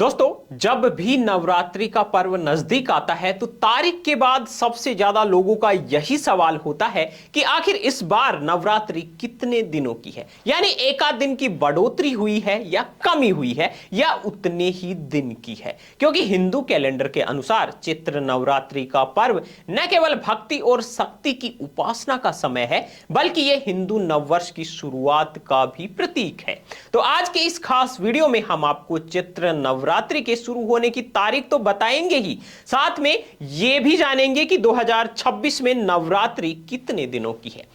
दोस्तों, जब भी नवरात्रि का पर्व नजदीक आता है तो तारीख के बाद सबसे ज्यादा लोगों का यही सवाल होता है कि आखिर इस बार नवरात्रि कितने दिनों की है। यानी एक आध दिन की बढ़ोतरी हुई है या कमी हुई है या उतने ही दिन की है। क्योंकि हिंदू कैलेंडर के अनुसार चैत्र नवरात्रि का पर्व न केवल भक्ति और शक्ति की उपासना का समय है, बल्कि यह हिंदू नववर्ष की शुरुआत का भी प्रतीक है। तो आज के इस खास वीडियो में हम आपको चैत्र नवरात्रि के शुरू होने की तारीख तो बताएंगे ही, साथ में यह भी जानेंगे कि 2026 में नवरात्रि कितने दिनों की है,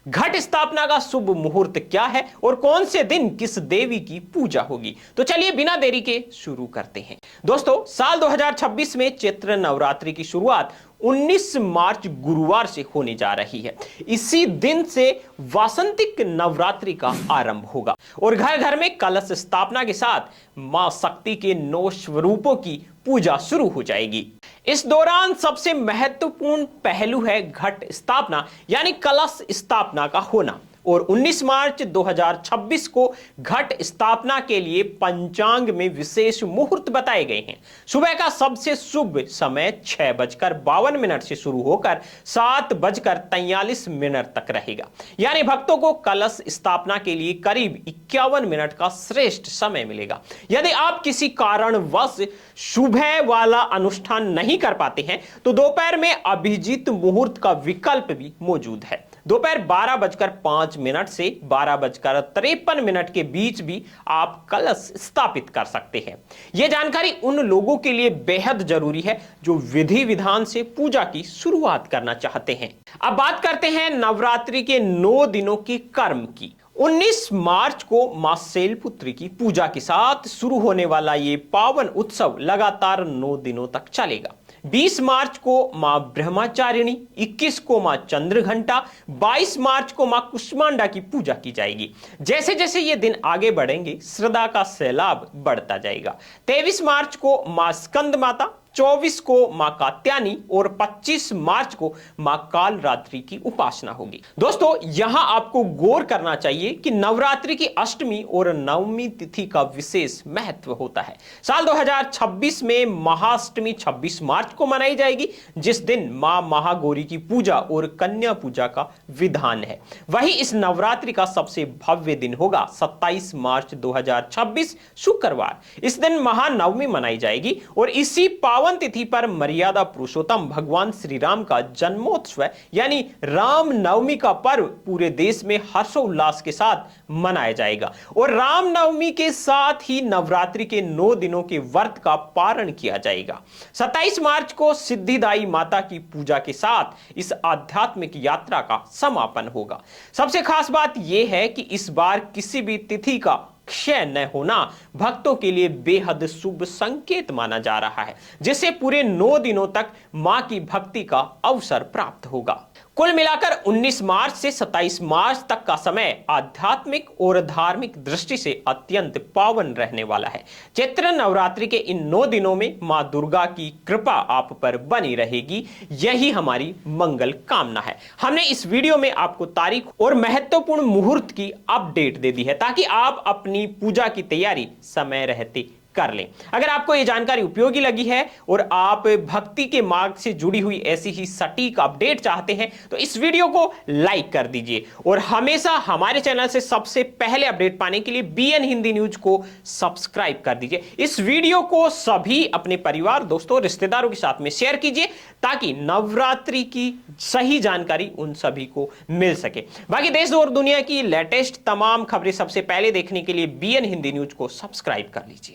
घट स्थापना का शुभ मुहूर्त क्या है और कौन से दिन किस देवी की पूजा होगी। तो चलिए बिना देरी के शुरू करते हैं। दोस्तों, साल 2026 में चैत्र नवरात्रि की शुरुआत 19 मार्च गुरुवार से होने जा रही है। इसी दिन से वासंतिक नवरात्रि का आरंभ होगा और घर घर में कलश स्थापना के साथ मां शक्ति के 9 स्वरूपों की पूजा शुरू हो जाएगी। इस दौरान सबसे महत्वपूर्ण पहलू है घट स्थापना यानी कलश स्थापना का होना। और 19 मार्च 2026 को घट स्थापना के लिए पंचांग में विशेष मुहूर्त बताए गए हैं। सुबह का सबसे शुभ समय 6:52 से शुरू होकर 7:43 तक रहेगा। यानी भक्तों को कलश स्थापना के लिए करीब 51 मिनट का श्रेष्ठ समय मिलेगा। यदि आप किसी कारणवश सुबह वाला अनुष्ठान नहीं कर पाते हैं तो दोपहर में अभिजीत मुहूर्त का विकल्प भी मौजूद है। दोपहर 12:05 से 12:53 के बीच भी आप कलश स्थापित कर सकते हैं। यह जानकारी उन लोगों के लिए बेहद जरूरी है जो विधि विधान से पूजा की शुरुआत करना चाहते हैं। अब बात करते हैं नवरात्रि के 9 दिनों के कर्म की। 19 मार्च को मां शैलपुत्री की पूजा के साथ शुरू होने वाला ये पावन उत्सव लगातार 9 दिनों तक चलेगा। 20 मार्च को मां ब्रह्मचारिणी, 21 को मां चंद्रघंटा, 22 मार्च को मां कुष्मांडा की पूजा की जाएगी। जैसे जैसे ये दिन आगे बढ़ेंगे श्रद्धा का सैलाब बढ़ता जाएगा। 23 मार्च को मां स्कंद माता, 24 को मां कात्यायनी और 25 मार्च को मां कालरात्रि की उपासना होगी। दोस्तों, यहां आपको गौर करना चाहिए कि नवरात्रि की अष्टमी और नवमी तिथि का विशेष महत्व होता है। साल 2026 में महाअष्टमी 26 मार्च को मनाई जाएगी, जिस दिन मां महागौरी की पूजा और कन्या पूजा का विधान है। वहीं इस नवरात्रि का सबसे भव्य दिन होगा 27 मार्च 2026 शुक्रवार। इस दिन महानवमी मनाई जाएगी और इसी पावन तिथि पर मर्यादा पुरुषोत्तम भगवान श्री राम का जन्मोत्सव यानी राम नवमी का पर्व पूरे देश में हर्षोल्लास के साथ मनाया जाएगा। और राम नवमी के साथ ही नवरात्रि के 9 दिनों के व्रत का पारण किया जाएगा। 27 मार्च को सिद्धिदायी माता की पूजा के साथ इस आध्यात्मिक यात्रा का समापन होगा। सबसे खास बात यह है कि इस बार किसी भी तिथि का क्षय न होना भक्तों के लिए बेहद शुभ संकेत माना जा रहा है, जिससे पूरे 9 दिनों तक मां की भक्ति का अवसर प्राप्त होगा। कुल मिलाकर 19 मार्च से 27 मार्च तक का समय आध्यात्मिक और धार्मिक दृष्टि से अत्यंत पावन रहने वाला है। चैत्र नवरात्रि के इन 9 दिनों में मां दुर्गा की कृपा आप पर बनी रहेगी, यही हमारी मंगल कामना है। हमने इस वीडियो में आपको तारीख और महत्वपूर्ण मुहूर्त की अपडेट दे दी है ताकि आप अपनी पूजा की तैयारी समय रहते कर लें। अगर आपको यह जानकारी उपयोगी लगी है और आप भक्ति के मार्ग से जुड़ी हुई ऐसी ही सटीक अपडेट चाहते हैं तो इस वीडियो को लाइक कर दीजिए और हमेशा हमारे चैनल से सबसे पहले अपडेट पाने के लिए बीएन हिंदी न्यूज को सब्सक्राइब कर दीजिए। इस वीडियो को सभी अपने परिवार, दोस्तों, रिश्तेदारों के साथ में शेयर कीजिए ताकि नवरात्रि की सही जानकारी उन सभी को मिल सके। बाकी देश और दुनिया की लेटेस्ट तमाम खबरें सबसे पहले देखने के लिए बीएन हिंदी न्यूज को सब्सक्राइब कर लीजिए।